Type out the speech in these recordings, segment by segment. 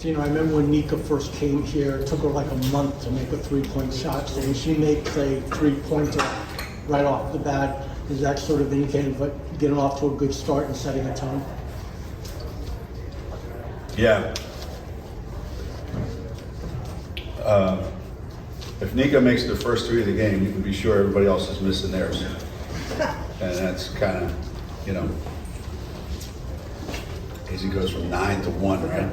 You know, I remember when Nika first came here, it took her like a month to make a three-point shot. So when she makes a three-pointer right off the bat, is that sort of indicating but getting off to a good start and setting a tone? Yeah. If Nika makes the first three of the game, you can be sure everybody else is missing theirs. And that's kind of, you know, as he goes from 9 to 1, right?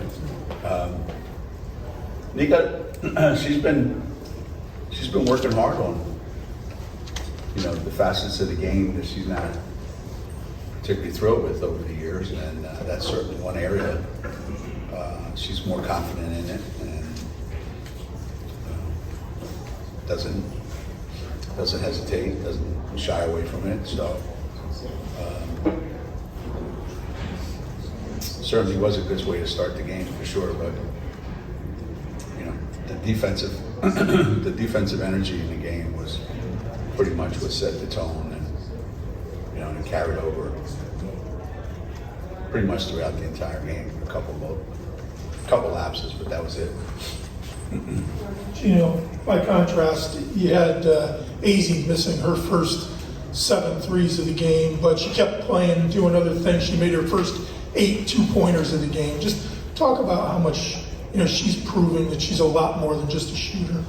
Nika, she's been working hard on, you know, the facets of the game that she's not particularly thrilled with over the years, and that's certainly one area. She's more confident in it, and doesn't hesitate, doesn't shy away from it. So certainly was a good way to start the game for sure. But you know, the defensive energy in the game was pretty much what set the tone, and you know, and it carried over pretty much throughout the entire game. A couple lapses, but that was it. Geno, by contrast, you had AZ missing her first 7 threes of the game, but she kept playing and doing other things. She made her first 8 two-pointers of the game. Just talk about how much, you know, she's proving that she's a lot more than just a shooter.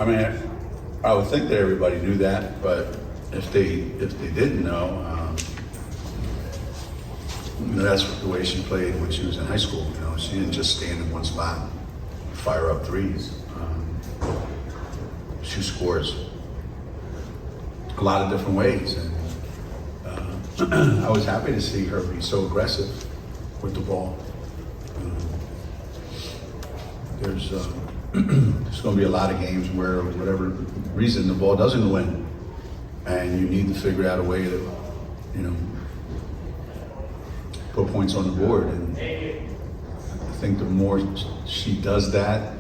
I mean, I would think that everybody knew that, but if they didn't know, you know, that's the way she played when she was in high school. You know, she didn't just stand in one spot, fire up threes. She scores a lot of different ways, and I was happy to see her be so aggressive with the ball. There's going to be a lot of games where, for whatever reason, the ball doesn't go in, and you need to figure out a way to, you know, put points on the board. And I think the more she does that,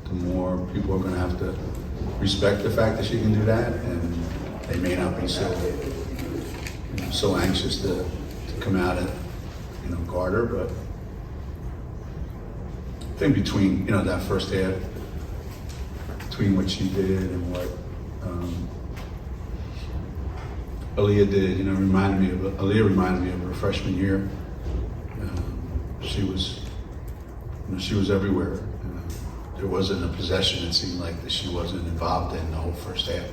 the more people are going to have to respect the fact that she can do that, and they may not be so, you know, so anxious to come out and, you know, guard her. But I think between, you know, that first half, between what she did and what Aaliyah did, you know, Aaliyah reminded me of her freshman year. She was everywhere. There wasn't a possession, it seemed like, that she wasn't involved in the whole first half,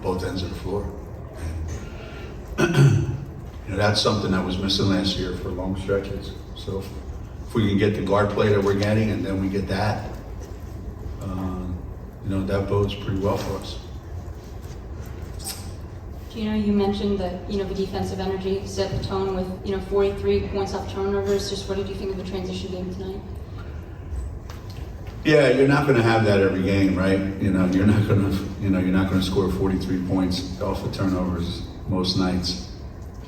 both ends of the floor. And you know, that's something that was missing last year for long stretches. So if we can get the guard play that we're getting, and then we get that, you know, that bodes pretty well for us. Geno, you mentioned that, you know, the defensive energy set the tone with, you know, 43 points off turnovers. Just what did you think of the transition game tonight? Yeah, you're not going to have that every game, right? You know, you're not going to score 43 points off of turnovers most nights.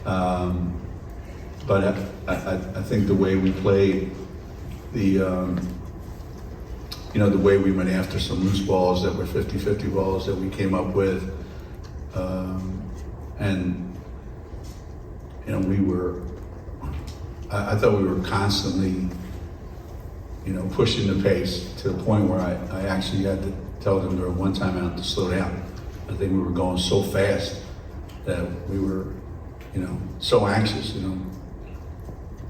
But I think the way we played, the way we went after some loose balls that were 50-50 balls that we came up with, and you know, I thought we were constantly, you know, pushing the pace to the point where I actually had to tell them during one timeout to slow down. I think we were going so fast that we were, you know, so anxious, you know,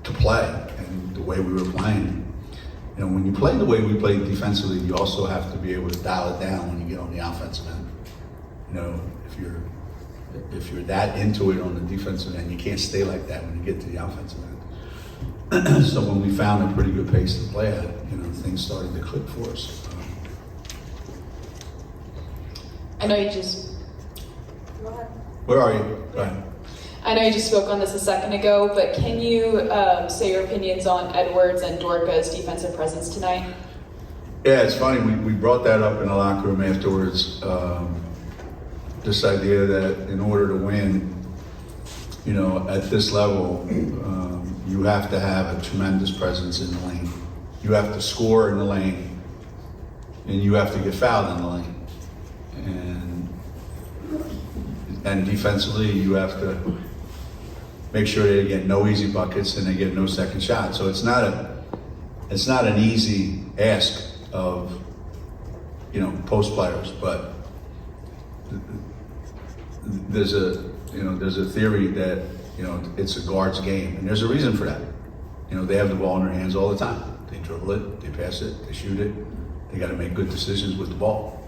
to play, and the way we were playing. You know, when you play the way we played defensively, you also have to be able to dial it down when you get on the offensive end. You know, if you're that into it on the defensive end, you can't stay like that when you get to the offensive end. So when we found a pretty good pace to play at, you know, things started to click for us. I know you just. Go ahead. Where are you? Go ahead. I know you just spoke on this a second ago, but can you say your opinions on Edwards and Dorca's defensive presence tonight? Yeah, it's funny. We brought that up in the locker room afterwards. This idea that in order to win, you know, at this level, you have to have a tremendous presence in the lane. You have to score in the lane, and you have to get fouled in the lane. And defensively, you have to make sure they get no easy buckets and they get no second shot. So it's not it's not an easy ask of, post players, but there's a theory that, it's a guard's game, and there's a reason for that. They have the ball in their hands all the time. They dribble it, they pass it, they shoot it. They got to make good decisions with the ball.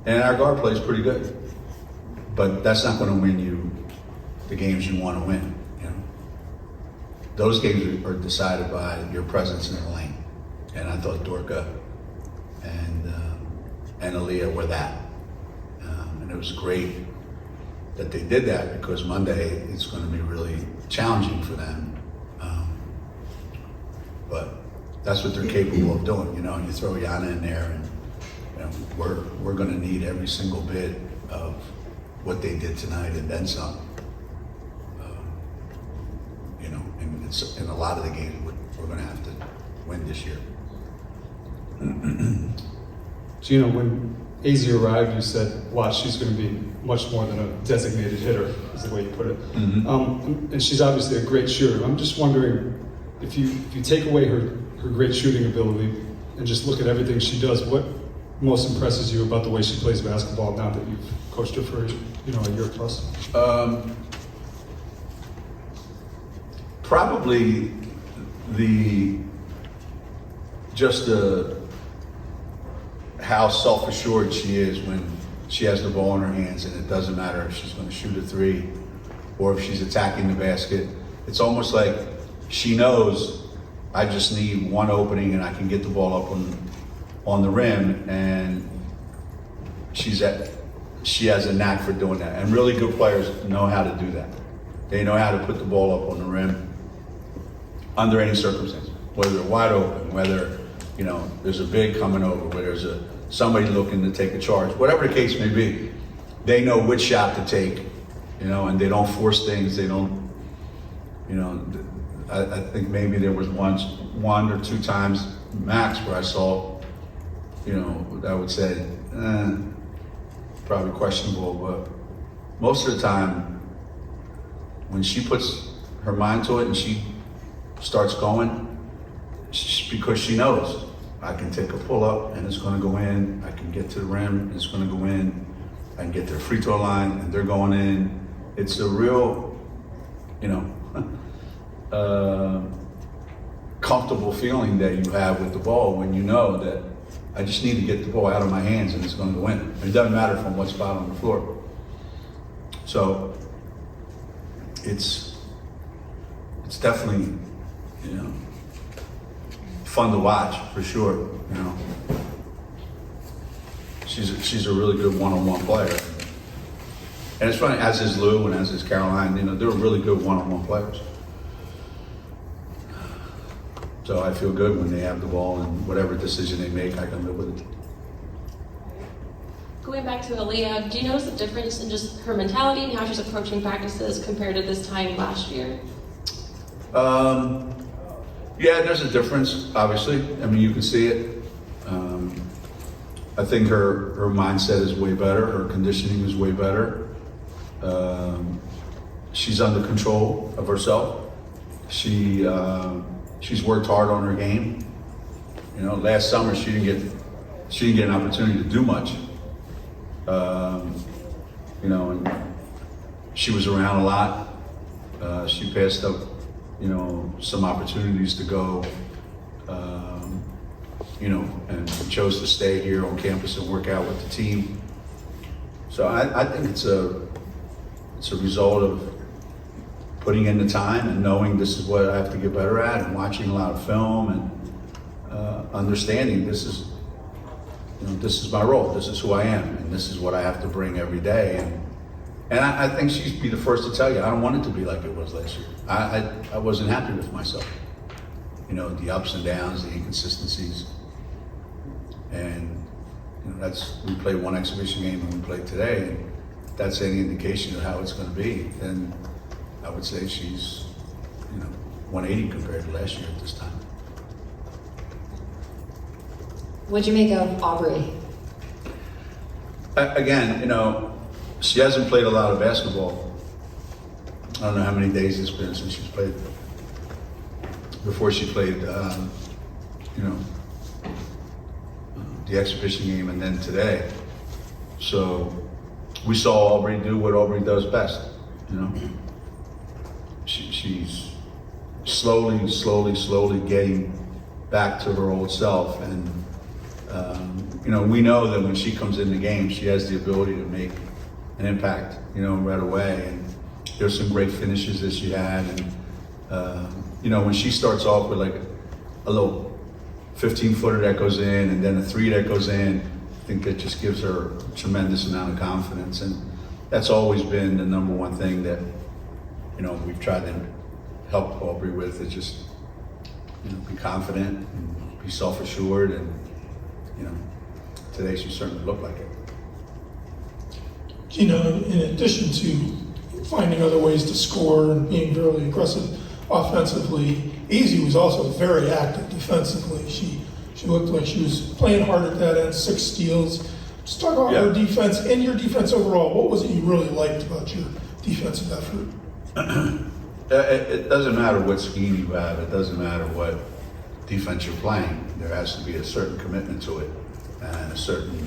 And our guard plays pretty good, but that's not going to win you the games you want to win. Those games are decided by your presence in the lane, and I thought Dorka and Aaliyah were that, and it was great that they did that, because Monday it's going to be really challenging for them. But that's what they're capable of doing, and you throw Yana in there, and we're going to need every single bit of what they did tonight and then some. In a lot of the games we're going to have to win this year. Geno, when AZ arrived, you said, watch, she's going to be much more than a designated hitter, is the way you put it. Mm-hmm. And she's obviously a great shooter. I'm just wondering, if you take away her great shooting ability and just look at everything she does, what most impresses you about the way she plays basketball now that you've coached her for a year plus? Probably how self-assured she is when she has the ball in her hands, and it doesn't matter if she's going to shoot a three or if she's attacking the basket. It's almost like she knows I just need one opening and I can get the ball up on the rim, and she has a knack for doing that. And really good players know how to do that. They know how to put the ball up on the rim under any circumstance, whether they're wide open, whether there's a big coming over, whether there's somebody looking to take a charge, whatever the case may be. They know which shot to take, and they don't force things. They don't, I think maybe there was one or two times max where I saw, I would say, probably questionable, but most of the time, when she puts her mind to it and she starts going, because she knows I can take a pull up and it's going to go in, I can get to the rim and it's going to go in, I can get to the free throw line and they're going in. It's a real, comfortable feeling that you have with the ball when you know that I just need to get the ball out of my hands and it's going to go in. And it doesn't matter from what spot on the floor. So it's definitely, fun to watch for sure. She's a really good one-on-one player, and it's funny, as is Lou and as is Caroline. They're really good one-on-one players. So I feel good when they have the ball, and whatever decision they make, I can live with it. Going back to Aaliyah, do you notice the difference in just her mentality and how she's approaching practices compared to this time last year? Yeah, there's a difference, obviously. I mean, you can see it. I think her mindset is way better. Her conditioning is way better. She's under control of herself. She's worked hard on her game. Last summer she didn't get an opportunity to do much. And she was around a lot. She passed up, some opportunities to go, and chose to stay here on campus and work out with the team. So I think it's a result of putting in the time and knowing this is what I have to get better at, and watching a lot of film and understanding this is my role, this is who I am, and this is what I have to bring every day. And I think she'd be the first to tell you, I don't want it to be like it was last year. I wasn't happy with myself. The ups and downs, the inconsistencies. And we played one exhibition game and we played today, and if that's any indication of how it's going to be, then I would say she's 180 compared to last year at this time. What'd you make of Aubrey? Again, she hasn't played a lot of basketball. I don't know how many days it's been since she's played. before she played, the exhibition game and then today. So we saw Aubrey do what Aubrey does best, She's slowly getting back to her old self. And, we know that when she comes in the game, she has the ability to make an impact, right away. And there's some great finishes that she had. And, when she starts off with like a little 15-footer that goes in and then a 3 that goes in, I think that just gives her a tremendous amount of confidence. And that's always been the number one thing that, we've tried to help Aubrey with, is just, be confident and be self-assured. And, today she certainly looked like it. In addition to finding other ways to score and being really aggressive offensively, Easy was also very active defensively. She looked like she was playing hard at that end, 6 steals. Just talk about her defense and your defense overall. What was it you really liked about your defensive effort? It doesn't matter what scheme you have. It doesn't matter what defense you're playing. There has to be a certain commitment to it and a certain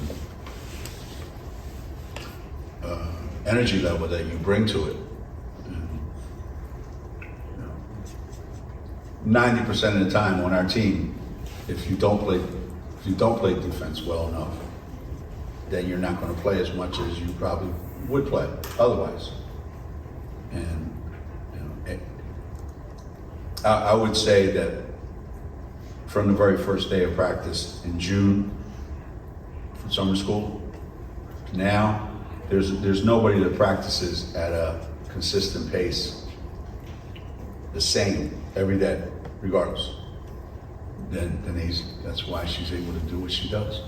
energy level that you bring to it. 90% of the time on our team, if you don't play defense well enough, then you're not going to play as much as you probably would play otherwise. And I would say that from the very first day of practice in June for summer school, now there's nobody that practices at a consistent pace, the same every day, regardless. Than Easy. That's why she's able to do what she does.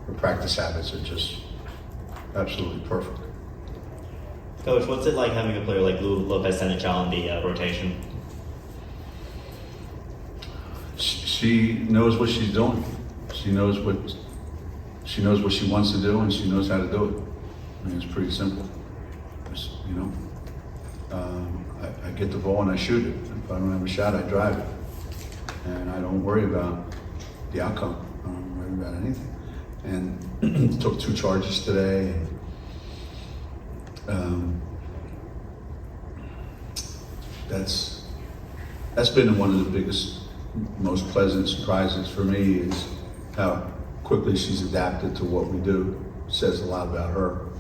Her practice habits are just absolutely perfect. Coach, what's it like having a player like Lopez-Senechal in the rotation? She knows what she's doing. She knows what she wants to do, and she knows how to do it. I mean, it's pretty simple. Just, I get the ball and I shoot it. If I don't have a shot, I drive it, and I don't worry about the outcome. I don't worry about anything. And took 2 charges today. And, that's been one of the biggest, most pleasant surprises for me, is how quickly she's adapted to what we do. It says a lot about her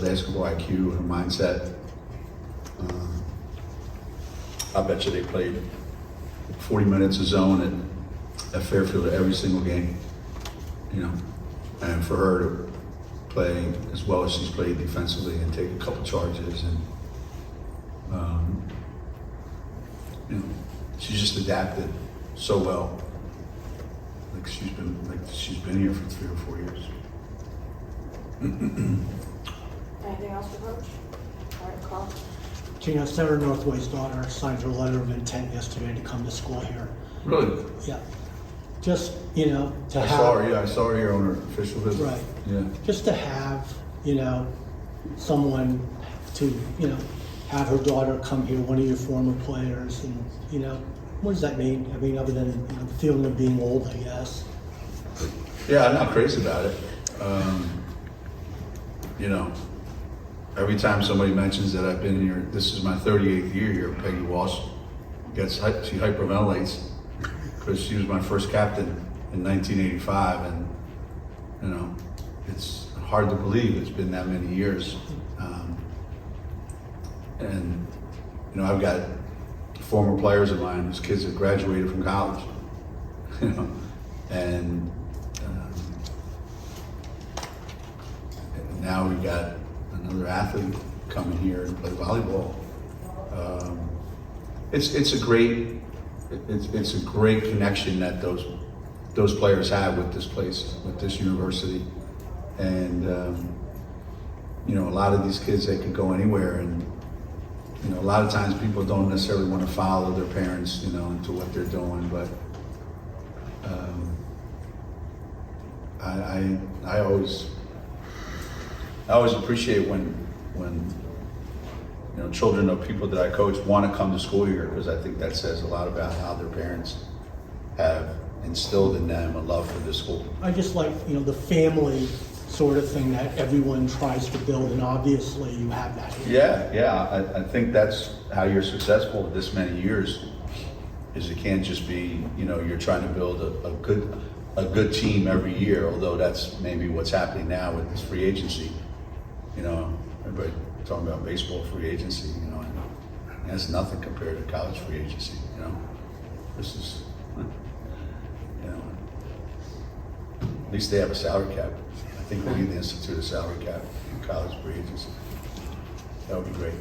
basketball IQ, her mindset. I bet you they played 40 minutes of zone at Fairfield every single game, and for her to play as well as she's played defensively and take a couple charges, and she's just adapted so well. Like she's been here for 3 or 4 years. Anything else for Coach? All right, Carl. Geno, Sarah Northway's daughter signed her letter of intent yesterday to come to school here. Really? Yeah. Just, to I saw her here on her official visit. Right. Yeah. Just to have, someone to, have her daughter come here, one of your former players, and, what does that mean? I mean, other than, the feeling of being old, I guess. Yeah, I'm not crazy about it. Every time somebody mentions that I've been here, this is my 38th year here, Peggy Walsh she hyperventilates because she was my first captain in 1985, and it's hard to believe it's been that many years. And I've got former players of mine whose kids have graduated from college, and now we've got another athlete coming here and play volleyball. It's a great connection that those players have with this place, with this university, and a lot of these kids, they could go anywhere, and a lot of times people don't necessarily want to follow their parents, into what they're doing, but I always appreciate when children of people that I coach want to come to school here, because I think that says a lot about how their parents have instilled in them a love for the school. I just like, the family sort of thing that everyone tries to build, and obviously you have that here. Yeah. I think that's how you're successful this many years, is it can't just be, you're trying to build a good team every year, although that's maybe what's happening now with this free agency. Everybody talking about baseball free agency, and that's nothing compared to college free agency, This is, at least they have a salary cap. I think we need to institute a salary cap in college free agency. That would be great.